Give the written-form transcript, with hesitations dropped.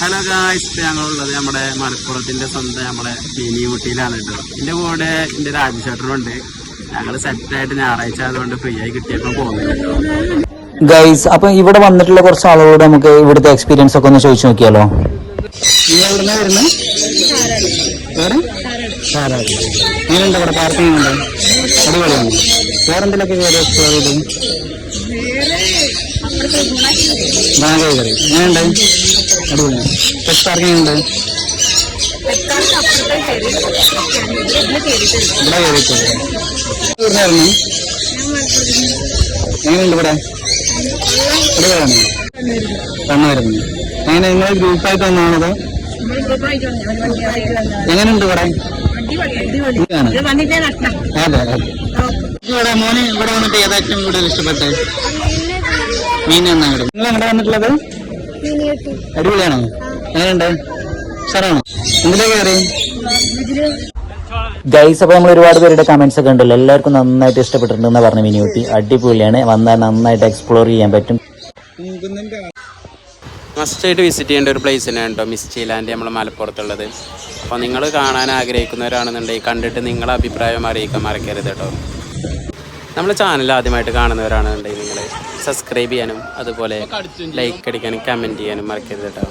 Hello guys, ഞങ്ങളുള്ളത് നമ്മുടെ മലപ്പുറത്തിന്റെ സ്വന്തം നമ്മുടെ മിനി ഊട്ടിയിലാണ് കേട്ടോ. എന്റെ കൂടെ എന്റെ രാജേഷേട്ടനുണ്ട്. ഞങ്ങള് സെറ്റായിട്ട് ഞായറാഴ്ച ആയതുകൊണ്ട് ഫ്രീ ആയി കിട്ടിയപ്പോ പോകുന്നത് കേട്ടോ. ഗൈസ്, അപ്പൊ ഇവിടെ വന്നിട്ടുള്ള കുറച്ച് ആളുകളോട് നമുക്ക് ഇവിടുത്തെ എക്സ്പീരിയൻസ് ഒക്കെ ഒന്ന് ചോദിച്ചു നോക്കിയാലോ. എങ്ങനെയുണ്ട് ഇവിടെ പാർക്കിംഗ് ഉണ്ട്? അടിപൊളിയാണ്. വേറെന്തിലൊക്കെ കയറി എക്സ്പ്ലോർ ചെയ്തു? എങ്ങനെയുണ്ട്? അടിപൊളിയാണ്. ബസ് പാർക്കിംഗ് ഉണ്ട്. ഇവിടെ കയറിയിട്ടുണ്ട്. എങ്ങനെയുണ്ട് ഇവിടെ? അടിപൊളിയാണ്. വന്നായിരുന്നു. എങ്ങനെ നിങ്ങൾ ഗ്രൂപ്പായിട്ട് വന്നാണത്? എങ്ങനെയുണ്ട് ഇവിടെ? അതെ അതെ. ഇവിടെ മോന് ഇവിടെ വന്നിട്ട് ഏതാ ഏറ്റവും കൂടുതൽ ഇഷ്ടപ്പെട്ടത്? മീൻ എന്നാ ഇവിടെ. നിങ്ങൾ എവിടെ വന്നിട്ടുള്ളത്? അടിപൊളിയാണോ? എങ്ങനെയുണ്ട്? സാറാണോ? എന്തിനാ കയറി? ഗൈസ്, അപ്പൊ നമ്മൾ ഒരുപാട് പേരുടെ കമന്റ്സ് ഒക്കെ ഉണ്ടല്ലോ. എല്ലാവർക്കും നന്നായിട്ട് ഇഷ്ടപ്പെട്ടിട്ടുണ്ടെന്ന് പറഞ്ഞു മിനി ഊട്ടി. അടിപൊളിയാണ്. വന്നാൽ നന്നായിട്ട് എക്സ്പ്ലോർ ചെയ്യാൻ പറ്റും. മസ്റ്റായിട്ട് വിസിറ്റ് ചെയ്യേണ്ട ഒരു പ്ലേസ് തന്നെയാണ് കേട്ടോ മിസ്റ്റി ലാൻഡ് നമ്മൾ മലപ്പുറത്തുള്ളത്. അപ്പോൾ നിങ്ങൾ കാണാൻ ആഗ്രഹിക്കുന്നവരാണെന്നുണ്ടെങ്കിൽ കണ്ടിട്ട് നിങ്ങളുടെ അഭിപ്രായം അറിയിക്കാൻ മറക്കരുത് കേട്ടോ. നമ്മുടെ ചാനൽ ആദ്യമായിട്ട് കാണുന്നവരാണെന്നുണ്ടെങ്കിൽ നിങ്ങൾ സബ്സ്ക്രൈബ് ചെയ്യാനും അതുപോലെ ലൈക്ക് അടിക്കാനും കമൻറ്റ് ചെയ്യാനും മറക്കരുത് കേട്ടോ.